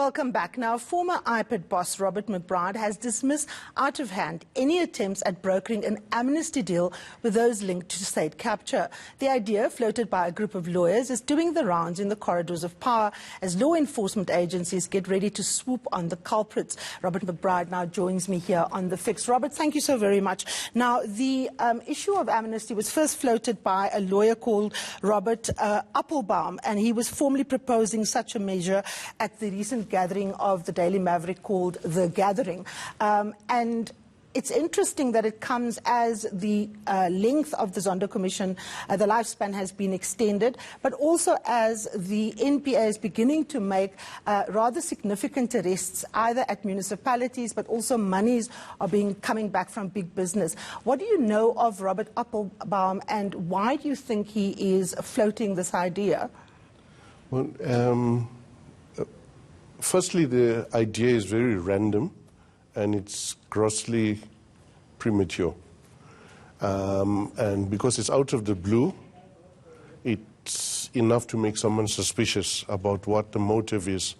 Welcome back. Now, former IPID boss Robert McBride has dismissed out of hand any attempts at brokering an amnesty deal with those linked to state capture. The idea, floated by a group of lawyers, is doing the rounds in the corridors of power as law enforcement agencies get ready to swoop on the culprits. Robert McBride now joins me here on The Fix. Robert, thank you so very much. Now, the issue of amnesty was first floated by a lawyer called Robert Applebaum, and he was formally proposing such a measure at the recent gathering of the Daily Maverick called The Gathering. And it's interesting that it comes as the length of the Zondo Commission, the lifespan has been extended, but also as the NPA is beginning to make rather significant arrests, either at municipalities, but also monies are coming back from big business. What do you know of Robert Applebaum, and why do you think he is floating this idea? Well, firstly, the idea is very random and it's grossly premature. And because it's out of the blue, it's enough to make someone suspicious about what the motive is.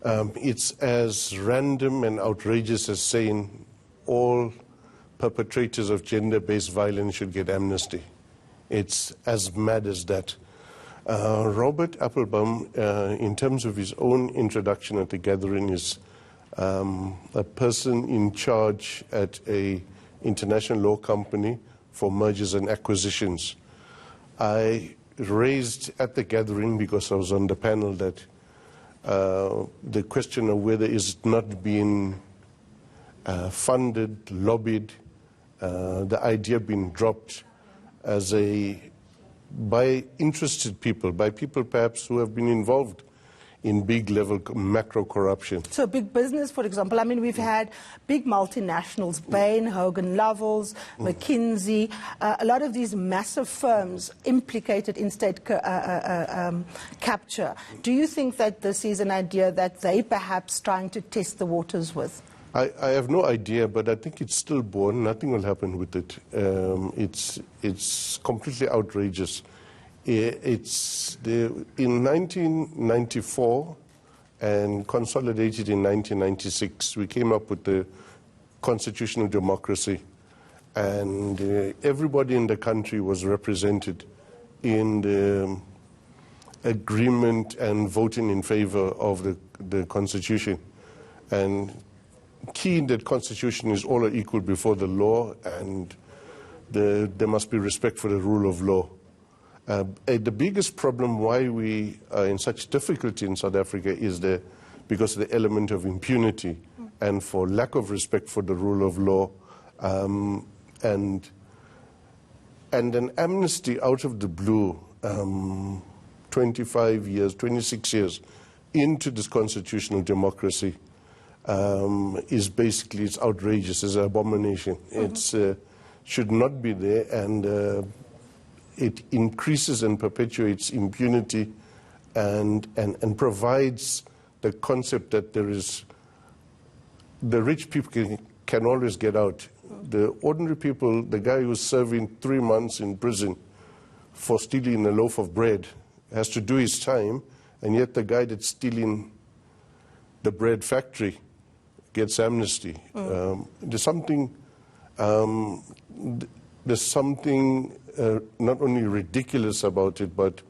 It's as random and outrageous as saying all perpetrators of gender-based violence should get amnesty. It's as mad as that. Robert Applebaum, in terms of his own introduction at the gathering, is a person in charge at an international law company for mergers and acquisitions. I raised at the gathering, because I was on the panel, that the question of whether it's not being funded, lobbied, the idea being dropped as by interested people, by people perhaps who have been involved in big level macro corruption. So big business, for example, I mean, we've had big multinationals, Bain, Hogan Lovells, McKinsey, a lot of these massive firms implicated in state capture. Do you think that this is an idea that they perhaps trying to test the waters with? I have no idea, but I think it's stillborn. Nothing will happen with it. It's completely outrageous. In 1994 and consolidated in 1996, we came up with the constitutional democracy, and everybody in the country was represented in the agreement and voting in favor of the constitution. And key in that constitution is all are equal before the law, and there must be respect for the rule of law. The biggest problem why we are in such difficulty in South Africa is because of the element of impunity and for lack of respect for the rule of law, and an amnesty out of the blue, 25 years, 26 years into this constitutional democracy, is basically, it's outrageous, it's an abomination. It should not be there, and it increases and perpetuates impunity and provides the concept that the rich people can always get out. The ordinary people, the guy who's serving 3 months in prison for stealing a loaf of bread has to do his time, and yet the guy that's stealing the bread factory gets amnesty. There's something not only ridiculous about it, but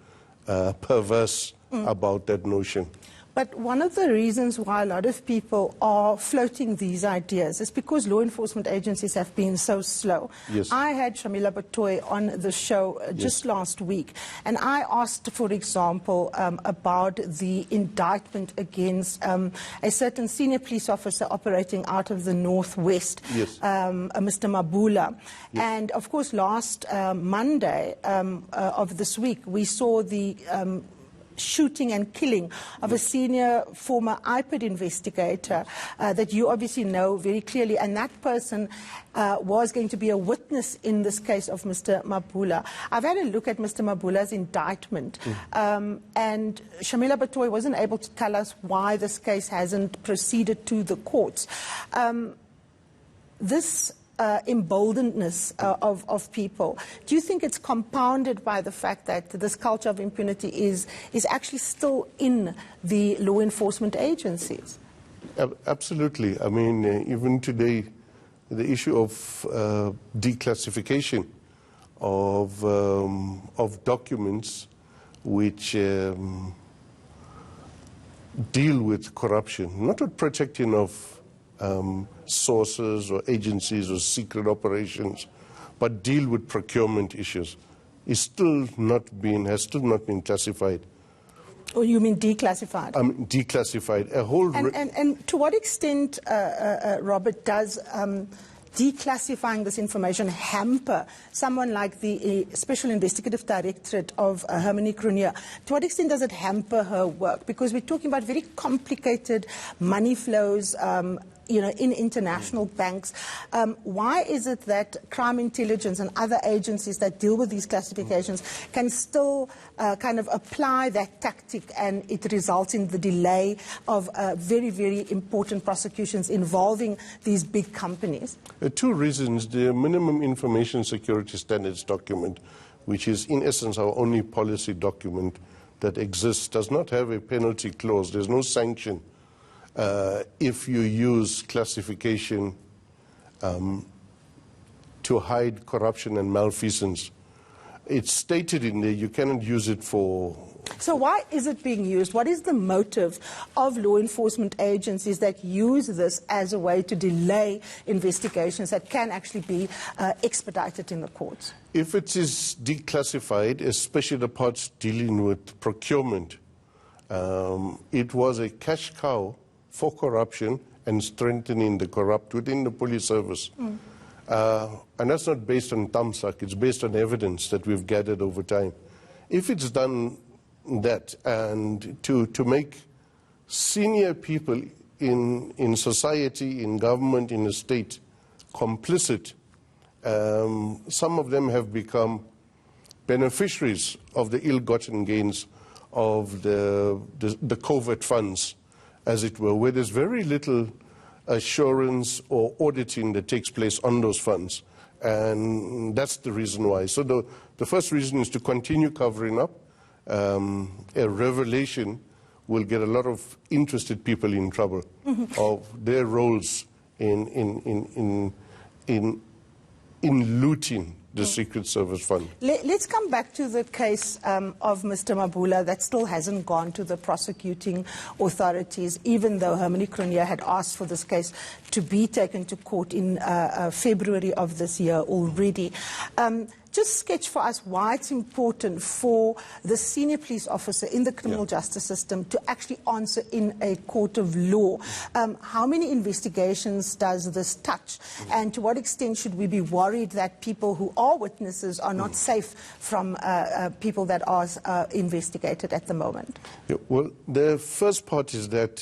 perverse about that notion. But one of the reasons why a lot of people are floating these ideas is because law enforcement agencies have been so slow. Yes. I had Shamila Batoy on the show just last week, and I asked, for example, about the indictment against a certain senior police officer operating out of the Northwest, Mr. Mabula. Yes. And, of course, last Monday of this week, we saw the shooting and killing of a senior former IPID investigator that you obviously know very clearly, and that person was going to be a witness in this case of Mr. Mabula. I've had a look at Mr. Mabula's indictment, and Shamila Batoy wasn't able to tell us why this case hasn't proceeded to the courts. This emboldenedness of people. Do you think it's compounded by the fact that this culture of impunity is actually still in the law enforcement agencies? Absolutely. I mean, even today, the issue of declassification of documents which deal with corruption, not with protecting of sources or agencies or secret operations, but deal with procurement issues, has still not been classified. Oh, you mean declassified? Declassified. And to what extent, Robert, does declassifying this information hamper someone like the Special Investigative Directorate of Hermione Cronje? To what extent does it hamper her work? Because we're talking about very complicated money flows, in international banks. Why is it that crime intelligence and other agencies that deal with these classifications can still kind of apply that tactic, and it results in the delay of very, very important prosecutions involving these big companies? Two reasons. The Minimum Information Security Standards document, which is in essence our only policy document that exists, does not have a penalty clause. There's no sanction if you use classification to hide corruption and malfeasance. It's stated in there you cannot use it for... So why is it being used? What is the motive of law enforcement agencies that use this as a way to delay investigations that can actually be expedited in the courts? If it is declassified, especially the parts dealing with procurement, it was a cash cow for corruption and strengthening the corrupt within the police service. And that's not based on thumbsuck, it's based on evidence that we've gathered over time. If it's done that, and to make senior people in society, in government, in the state, complicit, some of them have become beneficiaries of the ill-gotten gains of the covert funds, as it were, where there's very little assurance or auditing that takes place on those funds. And that's the reason why. So the first reason is to continue covering up. A revelation will get a lot of interested people in trouble of their roles in looting the Secret Service fund. Let's come back to the case of Mr. Mabula that still hasn't gone to the prosecuting authorities, even though Hermione Cronje had asked for this case to be taken to court in February of this year already. Just sketch for us why it's important for the senior police officer in the criminal justice system to actually answer in a court of law. How many investigations does this touch? And to what extent should we be worried that people who are witnesses are not safe from people that are investigated at the moment? Yeah, well, the first part is that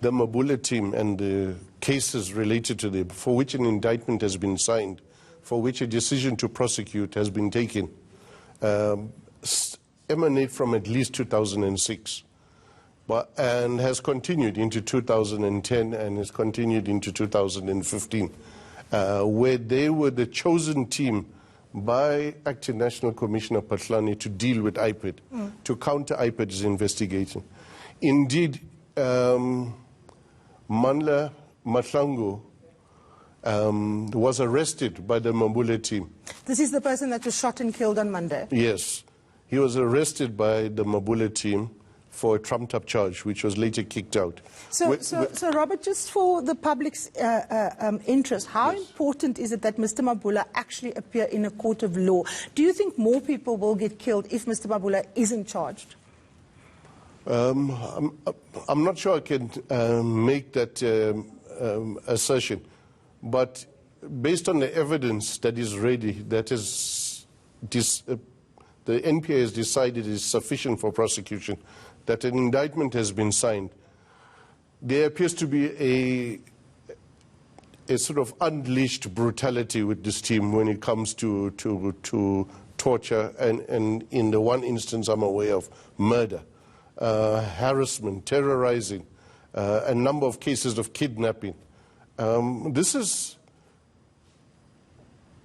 the Mabula team and the cases related to them, for which an indictment has been signed, for which a decision to prosecute has been taken, emanate from at least 2006, and has continued into 2010 and has continued into 2015, where they were the chosen team by Acting National Commissioner Patlani to deal with IPID, to counter IPID's investigation. Indeed, Manla Mahlangu was arrested by the Mabula team. This is the person that was shot and killed on Monday? Yes. He was arrested by the Mabula team for a trumped-up charge, which was later kicked out. So, Robert, just for the public's interest, how important is it that Mr. Mabula actually appear in a court of law? Do you think more people will get killed if Mr. Mabula isn't charged? I'm not sure I can make that assertion. But based on the evidence that is ready, that is the NPA has decided is sufficient for prosecution, that an indictment has been signed, there appears to be a sort of unleashed brutality with this team when it comes to torture and in the one instance I'm aware of, murder, harassment, terrorizing, a number of cases of kidnapping. This is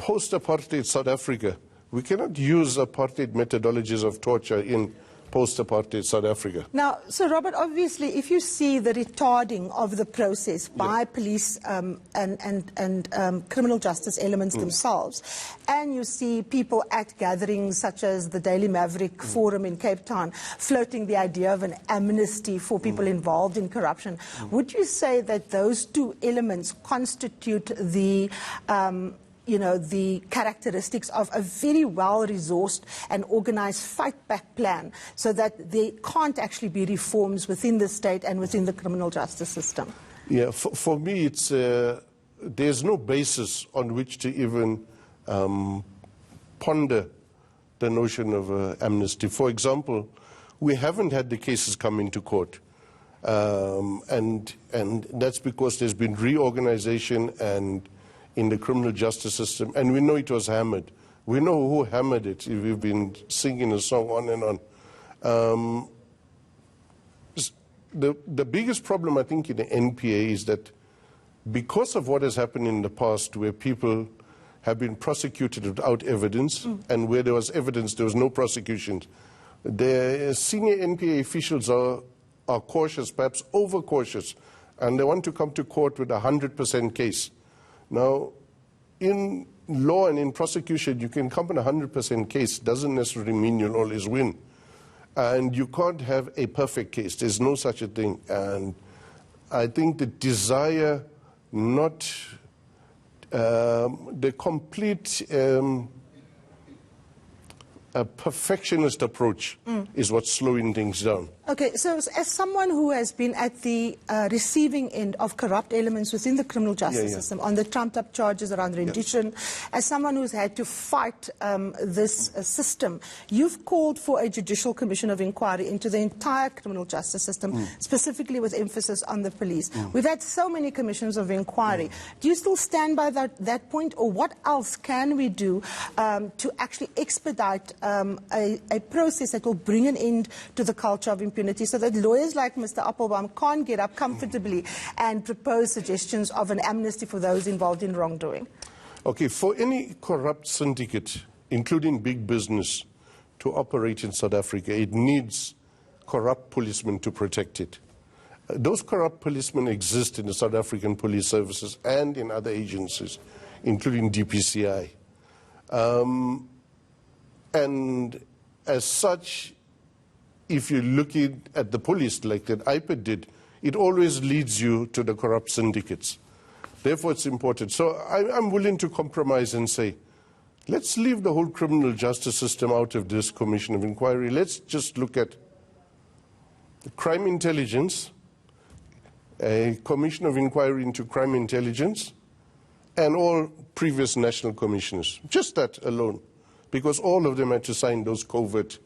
post-apartheid South Africa. We cannot use apartheid methodologies of torture in post-apartheid South Africa. Now, so Robert, obviously, if you see the retarding of the process by police and criminal justice elements themselves, and you see people at gatherings such as the Daily Maverick Forum in Cape Town floating the idea of an amnesty for people involved in corruption, would you say that those two elements constitute the the characteristics of a very well-resourced and organized fight-back plan, so that there can't actually be reforms within the state and within the criminal justice system? Yeah, for me, it's there's no basis on which to even ponder the notion of amnesty. For example, we haven't had the cases come into court, and that's because there's been reorganization and in the criminal justice system, and we know it was hammered. We know who hammered it. We've been singing a song on and on. The biggest problem, I think, in the NPA is that because of what has happened in the past, where people have been prosecuted without evidence, and where there was evidence, there was no prosecution, the senior NPA officials are cautious, perhaps overcautious, and they want to come to court with a 100% case. Now, in law and in prosecution, you can come with a 100% case. Doesn't necessarily mean you'll always win. And you can't have a perfect case. There's no such a thing. And I think the desire, not the complete perfectionist approach is what's slowing things down. Okay, so as someone who has been at the receiving end of corrupt elements within the criminal justice system, on the trumped-up charges around rendition, as someone who's had to fight this system, you've called for a judicial commission of inquiry into the entire criminal justice system, specifically with emphasis on the police. We've had so many commissions of inquiry. Do you still stand by that point, or what else can we do to actually expedite a process that will bring an end to the culture of impunity, so that lawyers like Mr. Appelbaum can't get up comfortably and propose suggestions of an amnesty for those involved in wrongdoing? Okay, for any corrupt syndicate, including big business, to operate in South Africa, it needs corrupt policemen to protect it. Those corrupt policemen exist in the South African police services and in other agencies, including DPCI. And as such, if you're looking at the police like that IPID did, it always leads you to the corrupt syndicates. Therefore, it's important. So I'm willing to compromise and say, let's leave the whole criminal justice system out of this commission of inquiry. Let's just look at the crime intelligence, a commission of inquiry into crime intelligence, and all previous national commissioners. Just that alone. Because all of them had to sign those covert,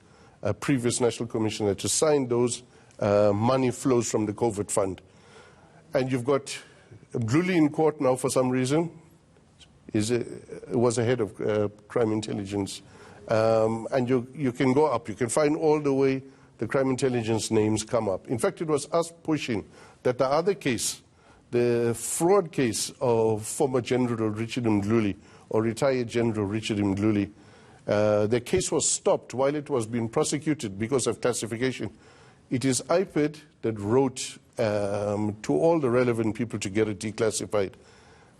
previous national commission had to sign those money flows from the covert fund. And you've got Bluli in court now for some reason, was a head of crime intelligence. And you can go up, you can find all the way the crime intelligence names come up. In fact, it was us pushing that the other case, the fraud case of former General Richard Mdluli, or retired General Richard Mdluli, the case was stopped while it was being prosecuted because of classification. It is IPID that wrote to all the relevant people to get it declassified.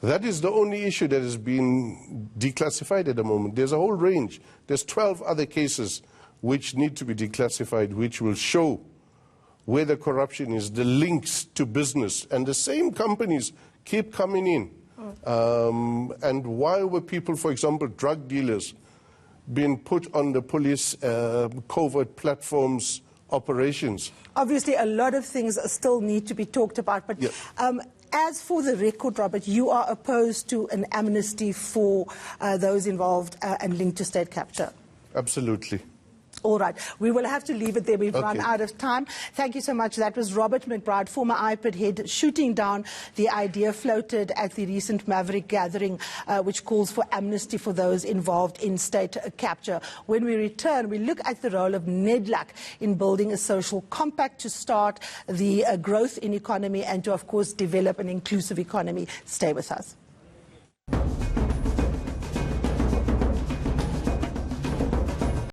That is the only issue that is being declassified at the moment. There's a whole range. There's 12 other cases which need to be declassified, which will show where the corruption is, the links to business. And the same companies keep coming in. And why were people, for example, drug dealers, being put on the police covert platforms operations? Obviously, a lot of things still need to be talked about. But as for the record, Robert, you are opposed to an amnesty for those involved and linked to state capture? Absolutely. All right. We will have to leave it there. We've run out of time. Thank you so much. That was Robert McBride, former IPID head, shooting down the idea floated at the recent Maverick gathering, which calls for amnesty for those involved in state capture. When we return, we look at the role of NEDLAC in building a social compact to start the growth in economy and to, of course, develop an inclusive economy. Stay with us.